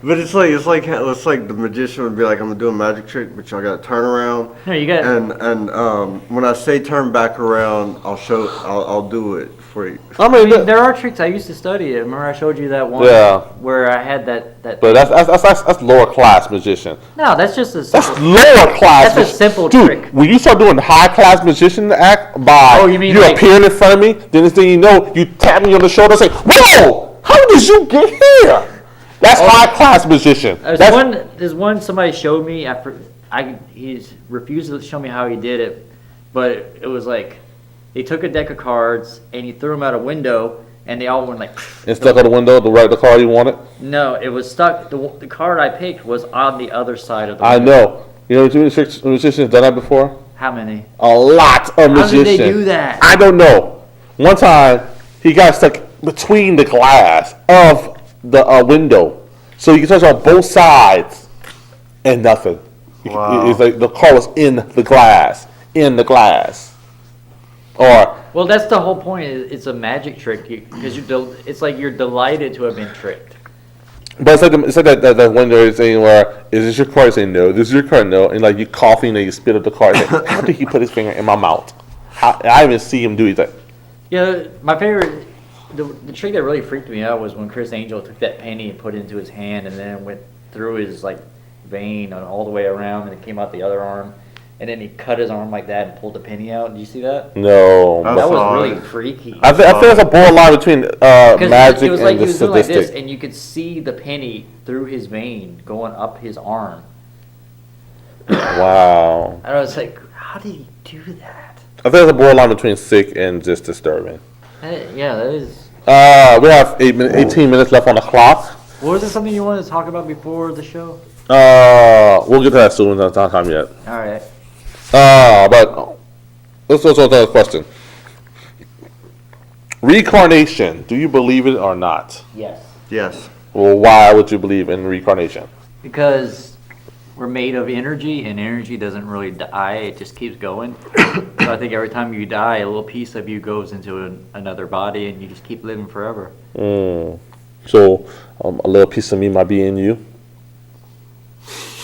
But it's like the magician would be like, "I'm gonna do a magic trick, but y'all gotta turn around." No, you got. And when I say turn back around, I'll do it for you. I mean, There are tricks. I used to study it. Remember, I showed you that one. Yeah. Where I had that. but that's lower class magician. No, that's just a. That's Simple, lower class. That's a simple Dude, trick. when you start doing high class magician act by Oh, you mean you like- appearing in front of me, then next thing you know, you tap me on the shoulder and say, "Whoa! How did you get here?" That's high class magician. There's one somebody showed me after he's refused to show me how he did it, but it was like they took a deck of cards and he threw them out a window and they all went like. And stuck on the window, the card you wanted. No, it was stuck. The card I picked was on the other side of the I window. know. You know, magicians done that before. How many? A lot of How magicians. did they do that? I don't know. One time, he got stuck between the glass of the window, so you can touch on both sides, and nothing. Wow. It's like the car was in the glass, or Well, that's the whole point. It's a magic trick because it's like you're delighted to have been tricked. but it's like that one there saying where is this your car? You say no. This is your car? No. And like you coughing and you spit up the car. Like, how did he put his finger in my mouth? I even see him do it. He's like, Yeah, my favorite, the trick that really freaked me out was when Chris Angel took that penny and put it into his hand, and then it went through his vein and all the way around, and it came out the other arm, and then he cut his arm like that and pulled the penny out. Did you see that? no. I That saw was really it. freaky. I think there's a borderline between magic it was like and he the was doing like this, sadistic. and you could see the penny through his vein going up his arm. Wow. And I was like, how did he do that? I think there's a borderline between sick and just disturbing. Yeah, that is. We have 18 minutes left on the clock. Was it something you wanted to talk about before the show? We'll get to that soon. It's not time yet. All right. But let's go to another question. Reincarnation. Do you believe it or not? Yes. Yes. Well, why would you believe in reincarnation? Because we're made of energy, and energy doesn't really die; it just keeps going. So I think every time you die, a little piece of you goes into another body, and you just keep living forever. So a little piece of me might be in you.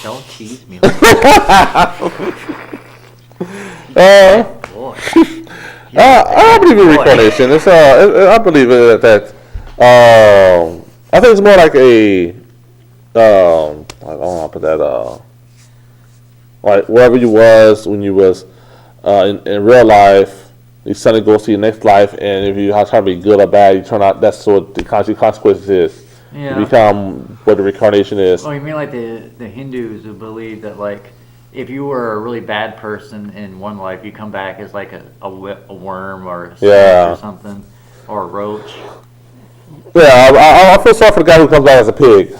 Don't tease me. Boy. I believe in reincarnation. It's I believe it that. I think it's more like a. I don't want to put that. Like wherever you was when you was in real life, you suddenly go to your next life, and if you try to be good or bad, you turn out that's what the consequences is. Yeah. You become what the reincarnation is. Oh, you mean like the Hindus who believe that like if you were a really bad person in one life, you come back as like a worm or a snake or something, or a roach. Yeah, I feel sorry for the guy who comes back as a pig.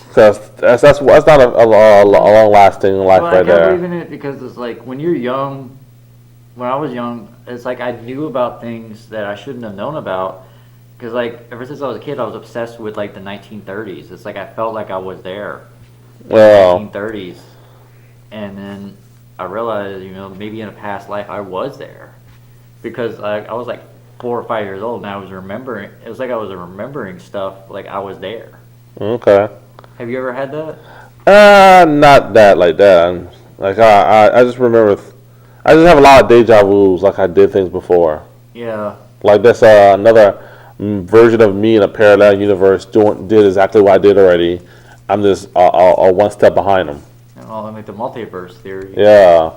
Because that's not a long-lasting life right there. I can't believe in it because it's like when you're young, when I was young, it's like I knew about things that I shouldn't have known about. Because like ever since I was a kid, I was obsessed with like the 1930s. It's like I felt like I was there. Well, 1930s, and then I realized, maybe in a past life I was there, because I was like 4 or 5 years old, and I was remembering. It was like I was remembering stuff like I was there. Okay. Have you ever had that? Not that like that. Like I just remember. I just have a lot of deja vus, like I did things before. Yeah. Like that's another version of me in a parallel universe did exactly what I did already. I'm just one step behind them. Well, like the multiverse theory. Yeah.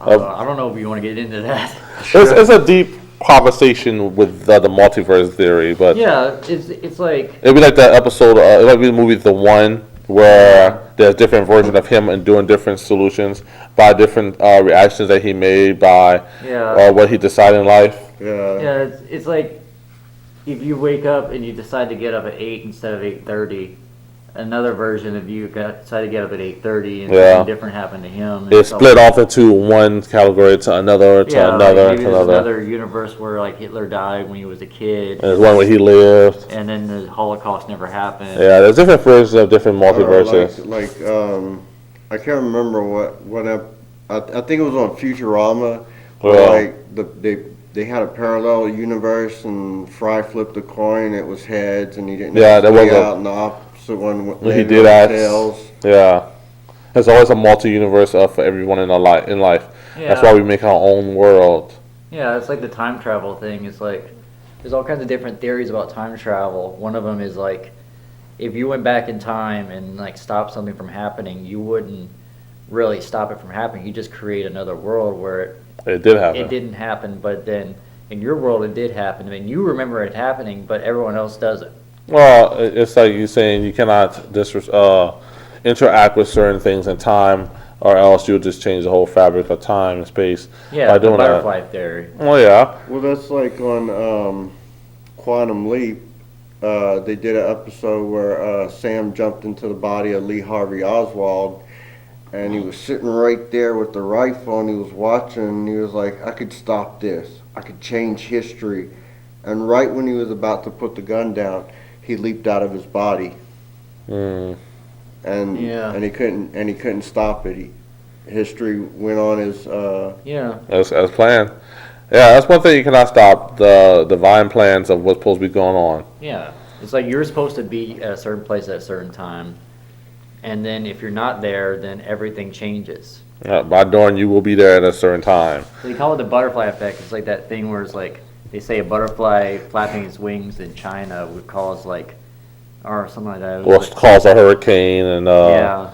I don't know if you want to get into that. It's a deep conversation with the multiverse theory, but yeah, it's like it'd be like that episode. It might be the movie The One, where there's different versions of him and doing different solutions by different reactions that he made by what he decided in life. Yeah. Yeah, it's like if you wake up and you decide to get up at 8 instead of 8:30. Another version of you decided to get up at 8:30 and something different happened to him. It split off into one category to another to another like to another. Another universe where like Hitler died when he was a kid. And there's one where he lived. And then the Holocaust never happened. Yeah, there's different versions of different multiverses. I can't remember what I think it was on Futurama. Where, they had a parallel universe and Fry flipped a coin. It was heads, and he didn't. Yeah, that was out in the opposite one. He did ask. Yeah, there's always a multi-universe for everyone in life. Yeah. That's why we make our own world. Yeah, it's like the time travel thing. It's like there's all kinds of different theories about time travel. One of them is like if you went back in time and like stopped something from happening, you wouldn't really stop it from happening. You just create another world where it did happen. It didn't happen, but then in your world it did happen. I mean, you remember it happening, but everyone else doesn't. Well, it's like you're saying you cannot interact with certain things in time, or else you'll just change the whole fabric of time and space. Yeah, by the doing butterfly theory. Oh yeah. Well, that's like on Quantum Leap. They did an episode where Sam jumped into the body of Lee Harvey Oswald, and he was sitting right there with the rifle, and he was watching, and he was like, I could stop this. I could change history. And right when he was about to put the gun down, he leaped out of his body. And he couldn't stop it. History went on as planned. Yeah, that's one thing you cannot stop, the divine plans of what's supposed to be going on. Yeah. It's like you're supposed to be at a certain place at a certain time. And then if you're not there, then everything changes. By dawn, you will be there at a certain time. So they call it the butterfly effect. It's like that thing where it's like, they say a butterfly flapping its wings in China would cause like, or something like that. Or cause a hurricane and there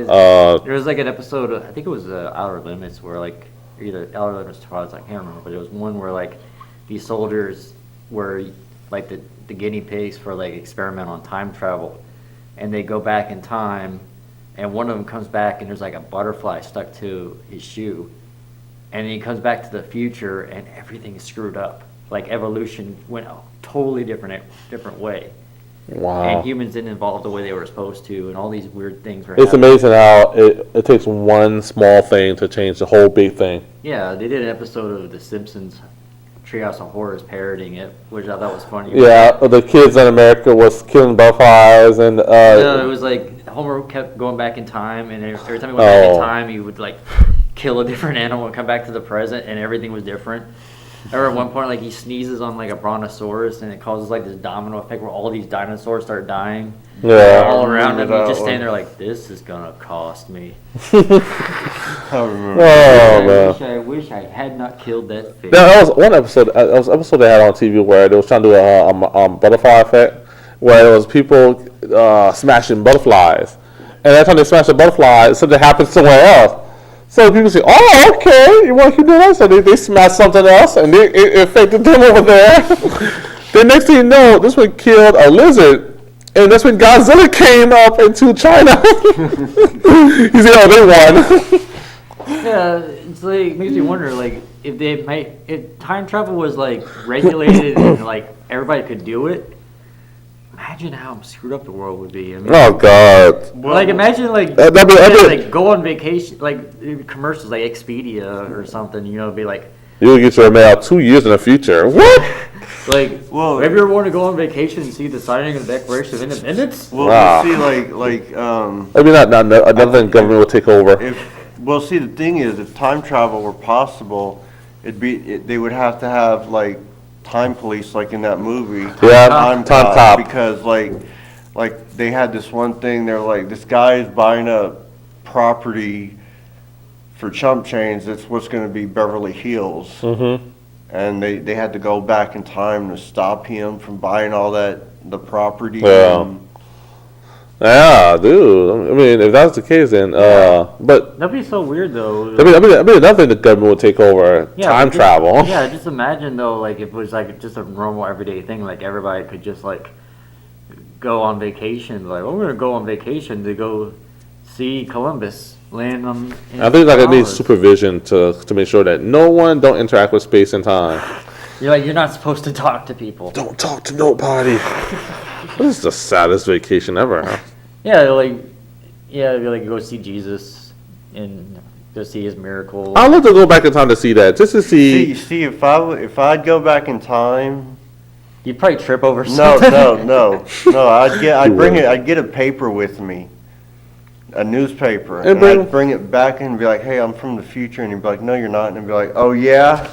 was like an episode, I think it was Outer Limits, where like, either Outer Limits or Trials, I can't remember, but it was one where like these soldiers were like the guinea pigs for like experiment on time travel. And they go back in time, and one of them comes back, and there's like a butterfly stuck to his shoe. And then he comes back to the future, and everything is screwed up. Like evolution went a totally different way. Wow. And humans didn't evolve the way they were supposed to, and all these weird things were It's happening. amazing how it takes one small thing to change the whole big thing. Yeah, they did an episode of The Simpsons Treehouse of Horrors parodying it, which I thought was funny. Yeah, the kids in America was killing butterflies and no, it was like Homer kept going back in time, and every time he went back in time, he would like kill a different animal and come back to the present, and everything was different. I remember at one point, like he sneezes on like a brontosaurus, and it causes like this domino effect where all these dinosaurs start dying. Yeah. All around him, you just stand there like, this is gonna cost me. I wish I had not killed that fish. That was one episode. That was an episode they had on TV where they was trying to do a butterfly effect, where there was people smashing butterflies, and every time they smash a butterfly, something happens somewhere else. So people say, "Oh, okay, you want to keep doing that?" So they smash something else, and it affected them over there. The next thing you know, this one killed a lizard And that's when Godzilla came up into China. He said, "Oh, they won." Yeah, it's like makes me wonder, like if time travel was like regulated and like everybody could do it. Imagine how screwed up the world would be. I mean, Oh God! like imagine like That'd be- like go on vacation, like commercials like Expedia or something. You know, be like You'll get your mail 2 years in the future. What? like. Well, have you ever wanted to go on vacation and see the signing of the Declaration of Independence? Well, Wow. see, like, I mean, not another thing government will take over. well, see, the thing is, if time travel were possible, they would have to have like time police, like in that movie. Yeah, Time Time Cop. Because like they had this one thing. They're like, this guy is buying a property for chump change. That's what's going to be Beverly Hills. Mm-hmm. And they had to go back in time to stop him from buying all the property. Yeah. and- Yeah, dude. I mean, if that's the case, then but That'd be so weird though. I mean, another thing the government would take over time but travel. Yeah, just imagine though, like if it was like just a normal everyday thing, like everybody could just like go on vacation. Like, oh, we're gonna go on vacation to go see Columbus land on. I think like it needs Columbus. supervision to make sure that no one don't interact with space and time. You're like, you're not supposed to talk to people. Don't talk to nobody. This is the saddest vacation ever. Huh? Yeah, like go see Jesus and go see his miracle. I'd love to go back in time to see that, just to see. See, if I'd go back in time. You'd probably trip over No, something. no. I'd get a paper with me, a newspaper, and I'd bring it back and be like, "Hey, I'm from the future," and he'd be like, "No, you're not," and I'd be like, "Oh yeah,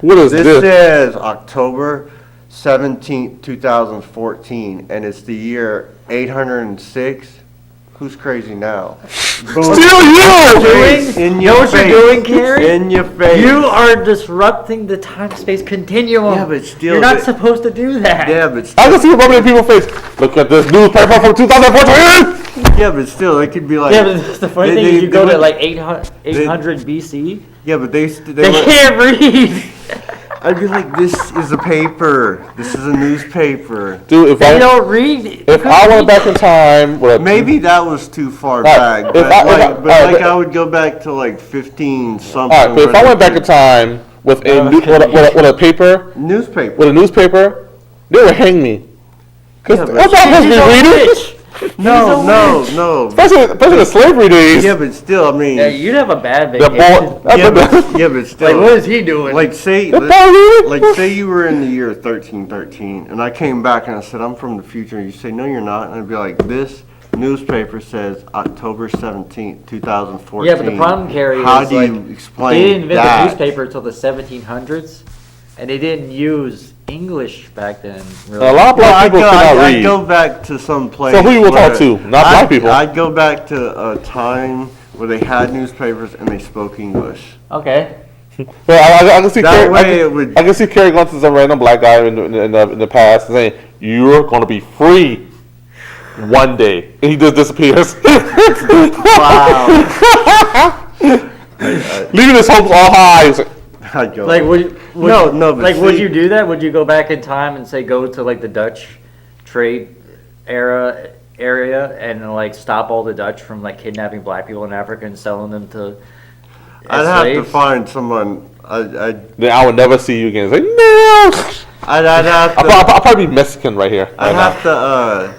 What is this this? says October 17th, 2014, and it's the year 806. Who's crazy now?" Boom. Still you! In You know your what you're face. doing, Carrie? In your face. You are disrupting the time-space continuum. Yeah, but still, you're not they- supposed to do that. Yeah, but I can see it rubbing in people's face. Look at this newspaper from 2014. yeah, but still, it could be like. Yeah, but the funny thing is you go to like 800 BC, Yeah, but they they can't read. I'd be like, this is a paper. This is a newspaper. Dude, if They I don't read. if I went back in time, with a, Maybe that was too far Alright, back. if But, I- like, if I- but alright, like but- I would go back to like 15 something. all right, but if I went back in time with with a paper, Newspaper. with a newspaper, they would hang me. Cause Yeah, I'm but- not supposed to be reading. No. Especially the slavery days. Yeah, but still, I mean. Yeah, you'd have a bad The vacation. boy, Yeah, but Like, still. what is he doing? Like, say, the boy reading. like, say you were in the year 1313, and I came back and I said, I'm from the future, and you say, no, you're not, and I'd be like, this newspaper says October 17th, 2014. Yeah, but the problem, Carrie, How is do like, you explain they didn't invent that? the newspaper until the 1700s, and they didn't use English back then. Really. A lot of black people cannot I'd read. go back to some place. So who you will where- talk to? Not black people. I'd go back to a time where they had newspapers and they spoke English. Okay. Well, I can see That Carrie, way it would- I can see Carrie going to some random black guy in the past and saying, "You're going to be free one day," and he just disappears. Wow. Leaving his hopes all high. He's like, I'd go. Like, would No, but like, would see- you do that? Would you go back in time and say go to like the Dutch trade area and like stop all the Dutch from like kidnapping black people in Africa and selling them to I'd as have to slaves? find someone. then I would never see you again. It's like, no. I'd have to. I'll probably be Mexican right here. I'd right now. have to.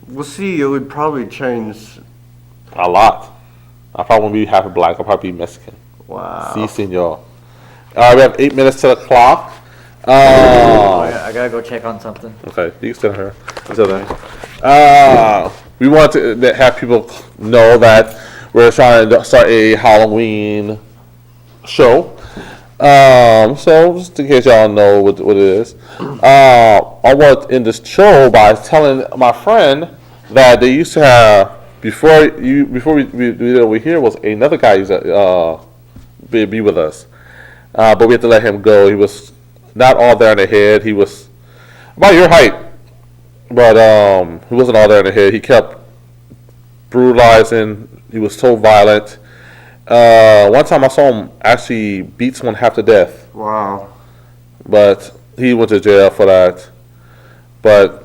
We'll see. It would probably change. A lot. I probably won't be half black. I'll probably be Mexican. Wow. Si, senor. All right, we have 8 minutes to the clock. I gotta go check on something. Okay, you can sit here. Until then. We want to have people know that we're trying to start a Halloween show. So just in case y'all know what it is, I want to end this show by telling my friend that they used to have before we did over here was another guy who's be with us, but we had to let him go. He was not all there in the head. He was about your height, but he wasn't all there in the head. He kept brutalizing. He was so violent. One time I saw him actually beat someone half to death, Wow. but he went to jail for that. But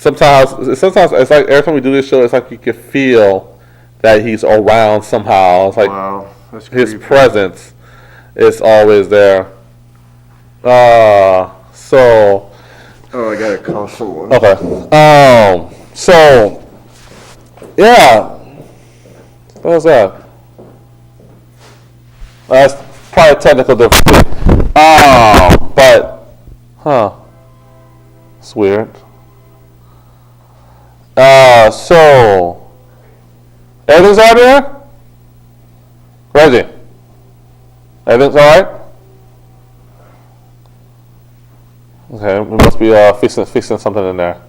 sometimes it's like every time we do this show, it's like you can feel that he's around somehow. It's like Wow, that's his creepy. presence is always there. So Oh, I gotta call someone. okay. So yeah, what was that? That's probably a technical difficulty. But it's weird. So everything's all right there? Reggie? Everything's all right? Okay, we must be fixing something in there.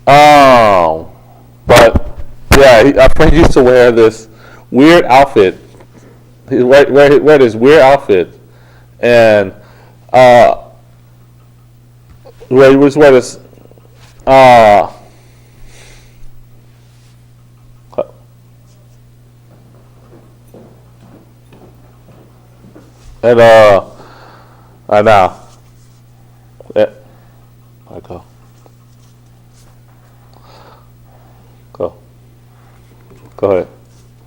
But yeah, our friend used to wear this weird outfit. He wear this weird outfit, and he was wear this. And now, yeah, I go. Go ahead.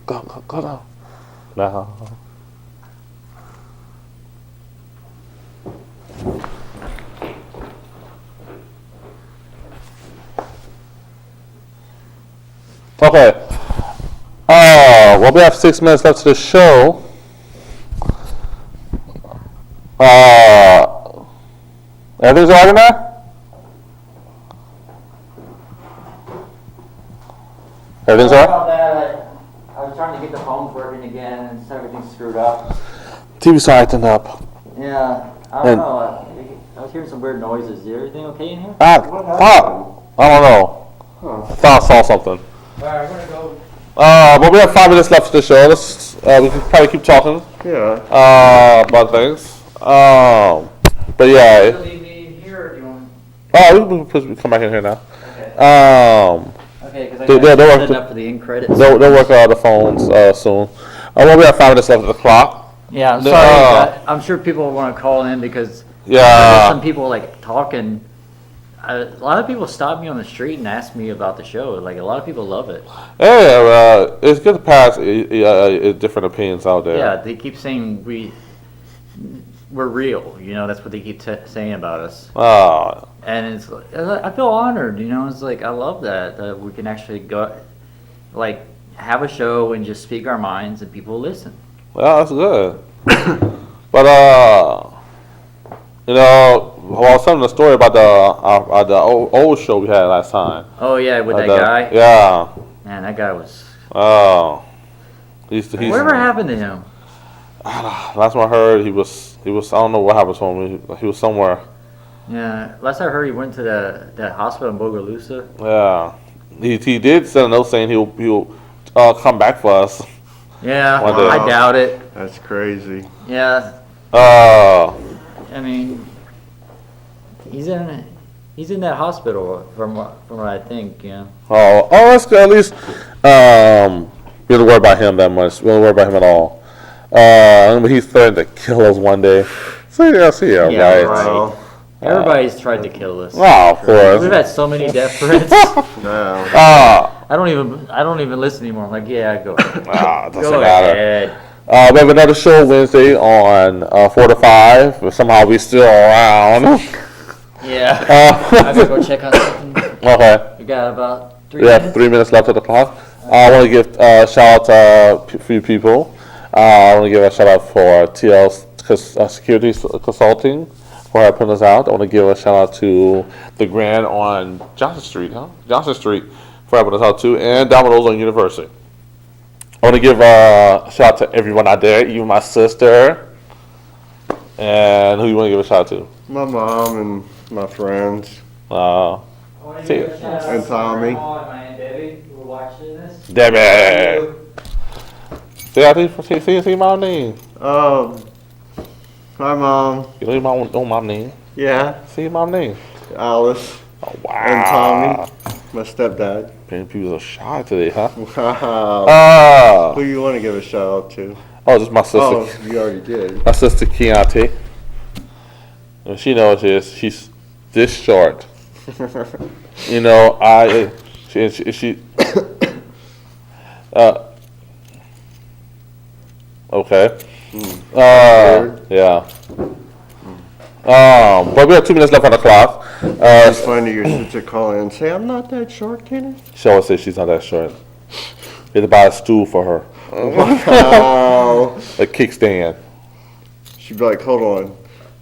Go now. Now. Okay. Well, we have 6 minutes left to the show. Everything's all right in there? Everything's all right? About that, I was trying to get the phones working again, and so everything's screwed up. TV's acting up. Yeah, I don't know. I was hearing some weird noises. Is everything okay in here? I don't know. I thought I saw something. Alright, we're gonna go. But we have 5 minutes left to the show. Let's we can probably keep talking about things. But yeah. Leave me here, or do you want? We can come back in here now. Okay, because I They'll got work set up for the end credits. They'll work out the phones soon. Well, we have 5 minutes left at the clock. Yeah, I'm The- sorry. I'm sure people want to call in because Yeah. some people like talking. A lot of people stop me on the street and ask me about the show. Like a lot of people love it. Yeah, it's good to pass different opinions out there. Yeah, they keep saying we're real. You know, that's what they keep saying about us. And it's I feel honored. You know, it's like I love that we can actually go, like, have a show and just speak our minds and people listen. Well, that's good. But you know, well, I was telling the story about the old show we had last time. Oh yeah, with that guy. Yeah. Man, that guy was. Oh. He's Whatever happened to him? Last time I heard, he was. I don't know what happened to him. He was somewhere. Yeah, last I heard, he went to that hospital in Bogalusa. Yeah. He did send a note saying he'll come back for us. Yeah, One day. I doubt it. That's crazy. Yeah, Oh. I mean, he's in that hospital from what I think. Yeah. Oh, that's good. At least we don't worry about him that much. We don't worry about him at all. He threatened to kill us one day. So yeah, right. Wow. Everybody's tried to kill us. Oh, of course. We've had so many death threats. No. I don't even listen anymore. I'm like, yeah, go ahead. It doesn't Go matter. ahead. We have another show Wednesday on 4 to 5. But somehow we still around. Yeah. I gotta go check on something. Okay. We got about 3 We have minutes. 3 minutes left at the clock. I want to give a shout out to a few people. I want to give a shout out for TL Security Consulting for helping us out. I want to give a shout out to the Grand on Johnson Street for helping us out too, and Domino's on University. I want to give a shout out to everyone out there, even my sister. And who you want to give a shout out to? My mom and my friends. See you. And Tommy. My Aunt Debbie, who are watching this. Debbie. See my name. My mom. You know my name. Yeah. See my name. Alice. Oh, wow. And Tommy. My stepdad. Man, people are shy today, huh? Wow. Who you want to give a shout out to? Just my sister. Oh, you already did. My sister Keontae. And she knows this. She's this short. You know, she okay. Yeah. But we have 2 minutes left on the clock. It's funny your sister call in and say, I'm not that short, Kenny. She always says she's not that short. You have to buy a stool for her. Wow. A kickstand. She'd be like, hold on.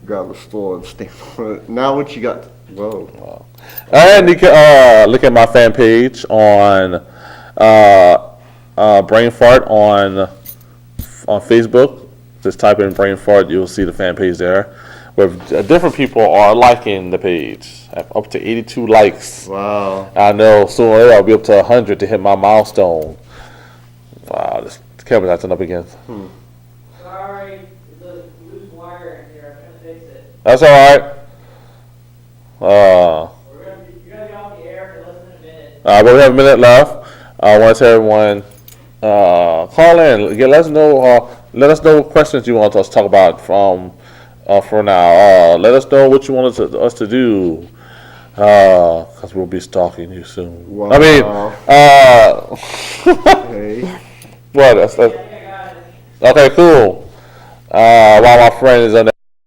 Grab a stool and stand on it. Now what you got? Whoa. And you can look at my fan page on Brain Fart on Facebook. Just type in Brain Fart, you'll see the fan page there. Where different people are liking the page. I have up to 82 likes. Wow. I know soon or later I'll be up to 100 to hit my milestone. Wow, this camera's acting up again. Sorry, there's a loose wire in here. I'm gonna fix it. That's all right. You're gonna be off the air for less than a minute. But we have a minute left. I want to tell everyone, call in. Let us know what questions you want us to talk about for now. Let us know what you want us to do. Because we'll be stalking you soon. Wow. I mean, Hey. what? That's, okay, cool. While my friend is on